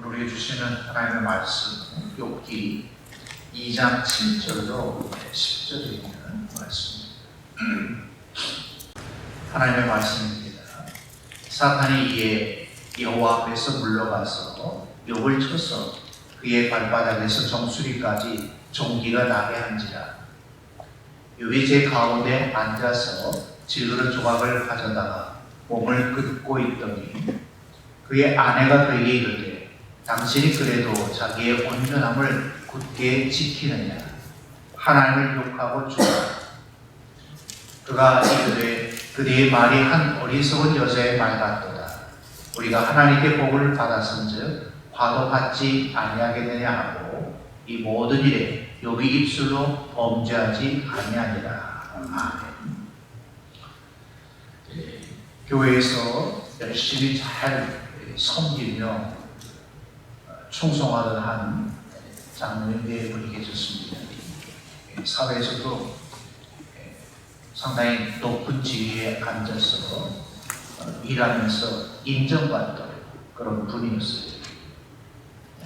우리에게 주시는 하나님의 말씀, 욥기 2장 7절로 10절에 있는 말씀입니다. 하나님의 말씀입니다. 사탄이 이에 여호와 앞에서 물러가서 욥을 쳐서 그의 발바닥에서 정수리까지 종기가 나게 한지라. 욥이 제 가운데 앉아서 질그릇 조각을 가져다가 몸을 긋고 있더니 그의 아내가 그에게 이르되 당신이 그래도 자기의 온전함을 굳게 지키느냐? 하나님을 욕하고 죽어라. 그가 이르되 그대의 말이 한 어리석은 여자의 말 같도다. 우리가 하나님께 복을 받았은즉 화도 받지 아니하게 되냐 하고 이 모든 일에 욥이 입술로 범죄하지 아니하니라. 아멘. 교회에서 열심히 잘 섬기며 충성하던 한 장로님 네 분이 계셨습니다. 사회에서도 상당히 높은 지위에 앉아서 일하면서 인정받던 그런 분이었어요.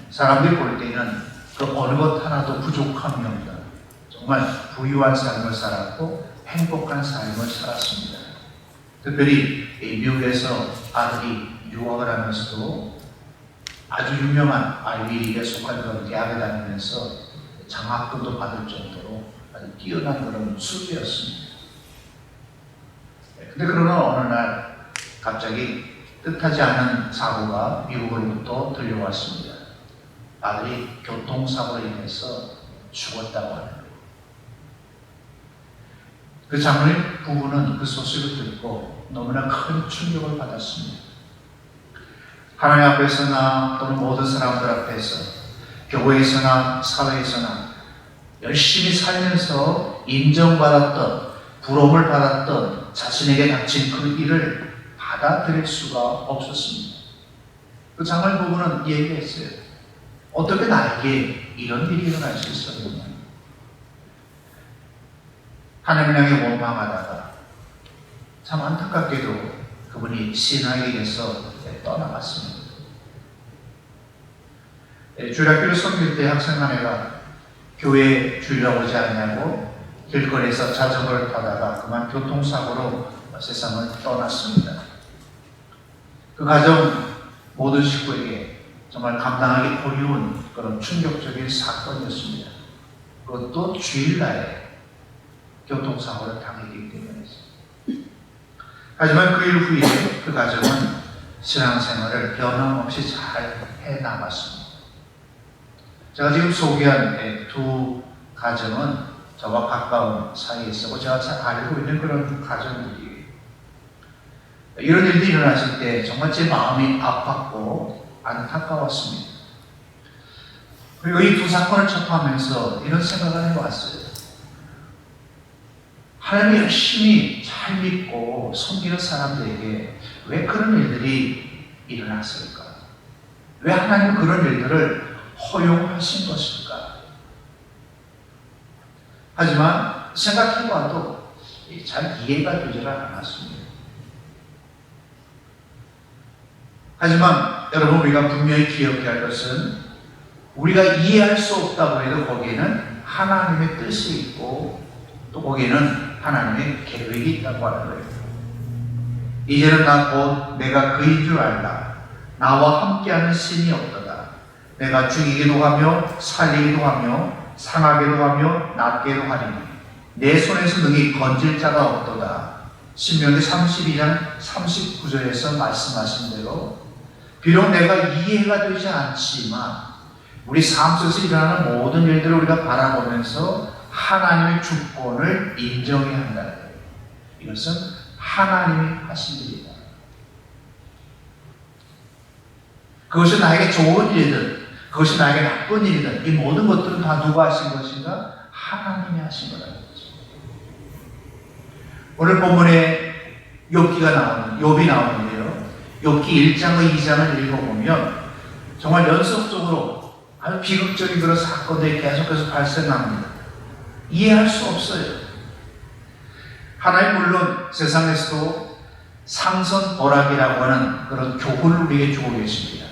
사람들이 볼 때는 그 어느 것 하나도 부족함이 없다. 정말 부유한 삶을 살았고 행복한 삶을 살았습니다. 특별히 미국에서 아들이 유학을 하면서도 아주 유명한 아이비리그에 속한 그런 대학에 다니면서 장학금도 받을 정도로 아주 뛰어난 그런 수주였습니다. 근데 그러나 어느 날 갑자기 뜻하지 않은 사고가 미국으로부터 들려왔습니다. 아들이 교통사고로 인해서 죽었다고 하는 거예요. 그 장로님 부부는 그 소식을 듣고 너무나 큰 충격을 받았습니다. 하나님 앞에서나 또는 모든 사람들 앞에서 교회에서나 사회에서나 열심히 살면서 인정받았던 부러움을 받았던 자신에게 닥친 그 일을 받아들일 수가 없었습니다. 그 장로님 부부는 얘기했어요. 어떻게 나에게 이런 일이 일어날 수 있었느냐. 하나님을 향해 원망하다가 참 안타깝게도 그분이 신앙에게서 떠나갔습니다. 주일학교를 섬길 때 학생 아내가 교회에 주일하고 오지 않냐고 길거리에서 자전거를 타다가 그만 교통사고로 세상을 떠났습니다. 그 가정 모든 식구에게 정말 감당하기 어려운 그런 충격적인 사건이었습니다. 그것도 주일날에 교통사고를 당했기 때문이었습니다. 하지만 그 일 후에 그 가정은 신앙생활을 변함없이 잘 해나갔습니다. 제가 지금 소개한 두 가정은 저와 가까운 사이에 있고 제가 잘 알고 있는 그런 가정들이에요. 이런 일들이 일어났을 때 정말 제 마음이 아팠고 안타까웠습니다. 그리고 이 두 사건을 접하면서 이런 생각을 해왔어요. 하나님을 열심히 잘 믿고 섬기는 사람들에게 왜 그런 일들이 일어났을까? 왜 하나님은 그런 일들을 허용하신 것일까? 하지만 생각해봐도 잘 이해가 되지 않았습니다. 하지만 여러분 우리가 분명히 기억해야 할 것은 우리가 이해할 수 없다고 해도 거기에는 하나님의 뜻이 있고 또 거기에는 하나님의 계획이 있다고 하는 거예요. 이제는 나 곧 내가 그인 줄 알라. 나와 함께하는 신이 없도다. 내가 죽이기도 하며 살리기도 하며 상하게도 하며 낫게도 하리니 내 손에서 능히 건질 자가 없도다. 신명기 32장 39절에서 말씀하신 대로 비록 내가 이해가 되지 않지만 우리 삶 속에서 일어나는 모든 일들을 우리가 바라보면서 하나님의 주권을 인정해야 한다는 거예요. 이것은 하나님이 하신 일이다. 그것이 나에게 좋은 일이든 그것이 나에게 나쁜 일이든 이 모든 것들은 다 누가 하신 것인가? 하나님이 하신 거라는 거죠. 오늘 본문에 욥이 나오는데요. 욥기 1장과 2장을 읽어보면 정말 연속적으로 아주 비극적인 그런 사건들이 계속해서 발생합니다. 이해할 수 없어요. 하나님 물론 세상에서도 상선벌악이라고 하는 그런 교훈을 우리에게 주고 계십니다.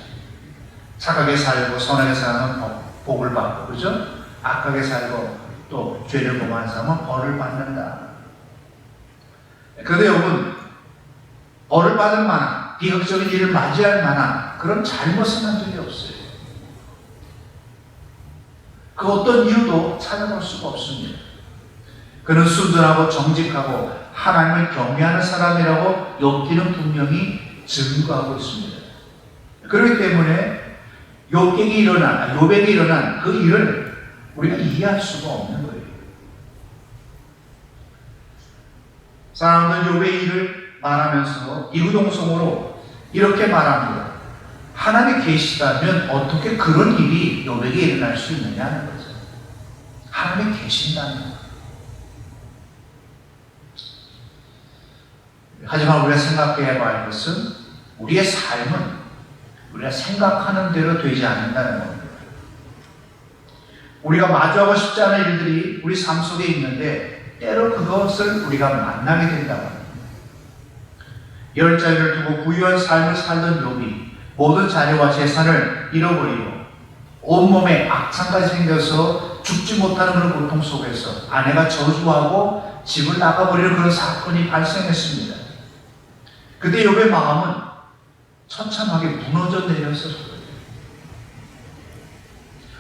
착하게 살고 선하게 사는 복을 받고, 그죠? 악하게 살고 또 죄를 범하는 사람은 벌을 받는다. 그런데 여러분, 벌을 받을 만한, 비극적인 일을 맞이할 만한 그런 잘못은 한 적이 없어요. 그 어떤 이유도 찾아볼 수가 없습니다. 그는 순전하고 정직하고 하나님을 경외하는 사람이라고 욥기는 분명히 증거하고 있습니다. 그렇기 때문에 욥에게 일어난 그 일을 우리가 이해할 수가 없는 거예요. 사람들은 욥의 일을 말하면서 이구동성으로 이렇게 말합니다. 하나님이 계시다면 어떻게 그런 일이 욥에게 일어날 수 있느냐는 거죠. 하나님이 계신다는. 하지만 우리가 생각해야 할 것은 우리의 삶은 우리가 생각하는 대로 되지 않는다는 겁니다. 우리가 마주하고 싶지 않은 일들이 우리 삶 속에 있는데 때로 그것을 우리가 만나게 된다고 합니다. 열 자녀를 두고 부유한 삶을 살던 욥이 모든 자녀와 재산을 잃어버리고 온몸에 악창까지 생겨서 죽지 못하는 그런 고통 속에서 아내가 저주하고 집을 나가버리는 그런 사건이 발생했습니다. 그때 욥의 마음은 처참하게 무너져 내렸을 거예요.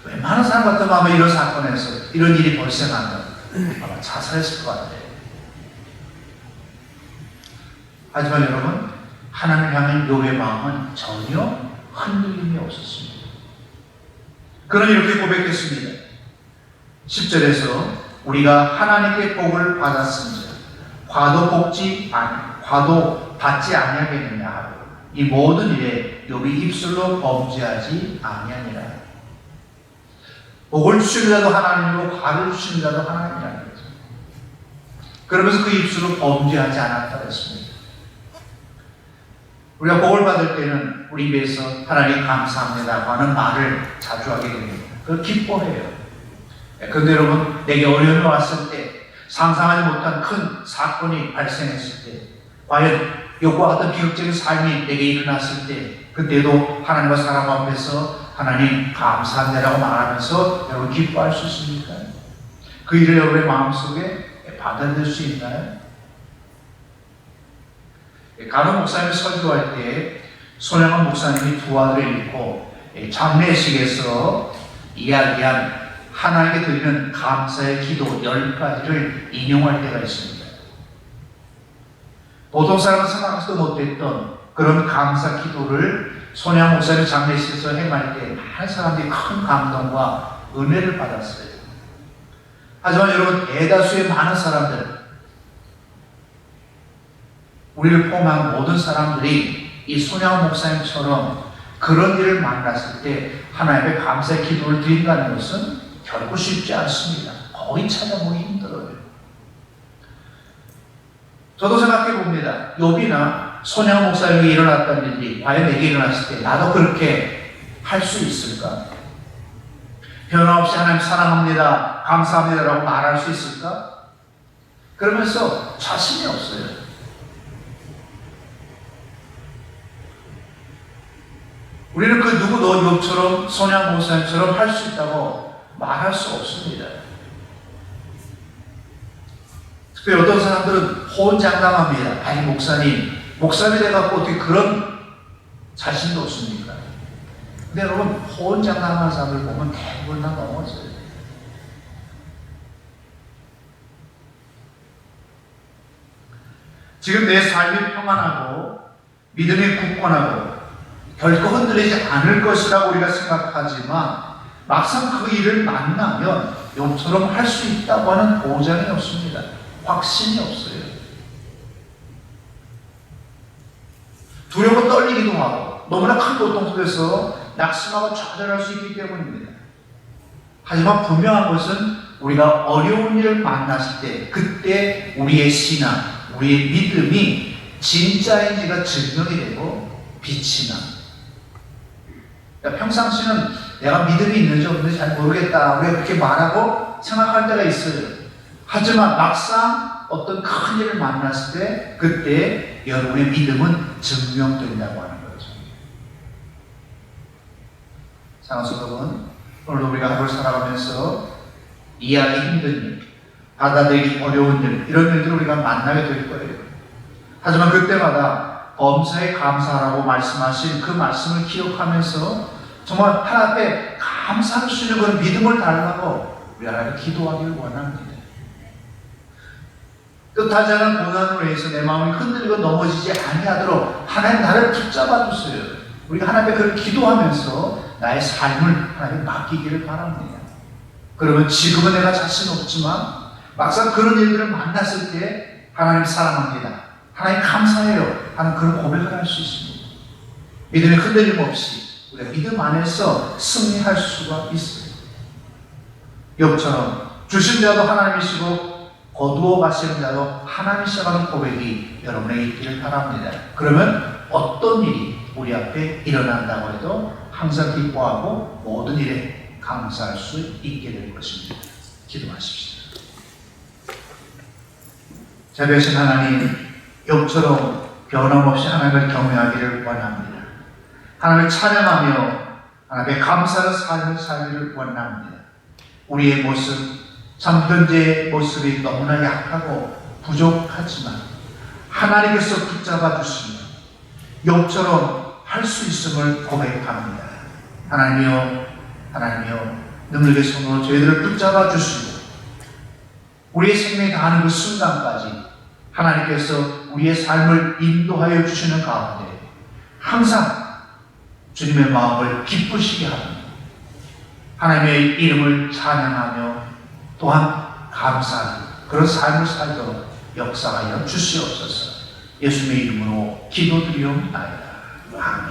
웬만한 사람 같은 마음에 이런 사건에서 이런 일이 발생하면 아마 자살했을 것 같아요. 하지만 여러분, 하나님을 향한 욥의 마음은 전혀 흔들림이 없었습니다. 그는 이렇게 고백했습니다. 10절에서 우리가 하나님께 복을 받았습니다. 과도 받지 아니하겠느냐 하고 이 모든 일에 욥이 입술로 범죄하지 아니하니라. 복을 주시는 자도 하나님이고 과를 주시는 자도 하나님이라는 거죠. 그러면서 그 입술로 범죄하지 않았다고 했습니다. 우리가 복을 받을 때는 우리 입에서 하나님 감사합니다고 하는 말을 자주 하게 됩니다. 그걸 기뻐해요. 그런데 여러분, 내게 어려움이 왔을 때, 상상하지 못한 큰 사건이 발생했을 때, 과연 욥과 같은 비극적인 삶이 내게 일어났을 때, 그때도 하나님과 사람 앞에서 하나님 감사합니다라고 말하면서 여러분 기뻐할 수 있습니까? 그 일을 여러분의 마음속에 받아들일 수 있나요? 간호 목사님이 설교할 때 손양원 목사님이 두 아들을 잃고 장례식에서 이야기한 하나님께 드리는 감사의 기도 10가지를 인용할 때가 있습니다. 보통 사람은 생각하지도 못했던 그런 감사 기도를 손양 목사님 장례식에서 행할 때 많은 사람들이 큰 감동과 은혜를 받았어요. 하지만 여러분, 대다수의 많은 사람들, 우리를 포함한 모든 사람들이 이 손양 목사님처럼 그런 일을 만났을 때 하나님의 감사의 기도를 드린다는 것은 결코 쉽지 않습니다. 거의 찾아보기 힘들어요. 저도 생각해 봅니다. 욥이나 손양 목사님이 일어났던 일이 과연 내게 일어났을 때 나도 그렇게 할 수 있을까? 변함없이 하나님 사랑합니다, 감사합니다라고 말할 수 있을까? 그러면서 자신이 없어요. 우리는 그 누구도 욥처럼 손양 목사님처럼 할 수 있다고 말할 수 없습니다. 특별히 어떤 사람들은 호언장담합니다. 아니 목사님이 돼갖고 어떻게 그런 자신도 없습니까? 근데 여러분, 호언장담하는 사람들 보면 대부분 다 넘어져요. 지금 내 삶이 평안하고 믿음이 굳건하고 결코 흔들리지 않을 것이라고 우리가 생각하지만 막상 그 일을 만나면 욥처럼 할 수 있다고 하는 보장이 없습니다. 확신이 없어요. 두렵고 떨리기도 하고 너무나 큰 고통 속에서 낙심하고 좌절할 수 있기 때문입니다. 하지만 분명한 것은 우리가 어려운 일을 만났을 때 그때 우리의 신앙, 우리의 믿음이 진짜인지가 증명이 되고 빛이 나. 그러니까 평상시는 내가 믿음이 있는지 없는지 잘 모르겠다, 우리가 그렇게 말하고 생각할 때가 있어요. 하지만 막상 어떤 큰 일을 만났을 때 그때 여러분의 믿음은 증명된다고 하는 거죠. 사랑하는 여러분, 오늘도 우리가 하루를 살아가면서 이해하기 힘든 일, 받아들이기 어려운 일, 이런 일들을 우리가 만나게 될 거예요. 하지만 그때마다 범사에 감사하라고 말씀하신 그 말씀을 기억하면서 정말 하나님 앞에 감사할 수 있는 그런 믿음을 달라고 우리 하나님 기도하기를 원합니다. 뜻하지 않은 고난으로 인해서 내 마음이 흔들리고 넘어지지 아니하도록 하나님 나를 붙잡아 주세요. 우리가 하나님 앞에 그걸 기도하면서 나의 삶을 하나님께 맡기기를 바랍니다. 그러면 지금은 내가 자신 없지만 막상 그런 일들을 만났을 때 하나님 사랑합니다, 하나님 감사해요 하는 그런 고백을 할 수 있습니다. 믿음의 흔들림 없이 우리가 믿음 안에서 승리할 수가 있어요. 욥처럼 주신 자도 하나님이시고 거두어 가시는 자도 하나님이시라는 고백이 여러분에게 있기를 바랍니다. 그러면 어떤 일이 우리 앞에 일어난다고 해도 항상 기뻐하고 모든 일에 감사할 수 있게 될 것입니다. 기도하십시오. 자비하신 하나님, 욥처럼 변함없이 하나님을 경외하기를 원합니다. 하나님을 찬양하며 하나님의 감사의 삶을 살기를 원합니다. 우리의 모습, 참 현재의 모습이 너무나 약하고 부족하지만 하나님께서 붙잡아 주시며 욥처럼 할 수 있음을 고백합니다. 하나님이여 능력의 손으로 저희들을 붙잡아 주시고 우리의 생명이 다하는 그 순간까지 하나님께서 우리의 삶을 인도하여 주시는 가운데 항상 주님의 마음을 기쁘시게 합니다. 하나님의 이름을 찬양하며 또한 감사하는 그런 삶을 살도록 역사하여 주시옵소서. 예수님의 이름으로 기도드리옵나이다. 아멘.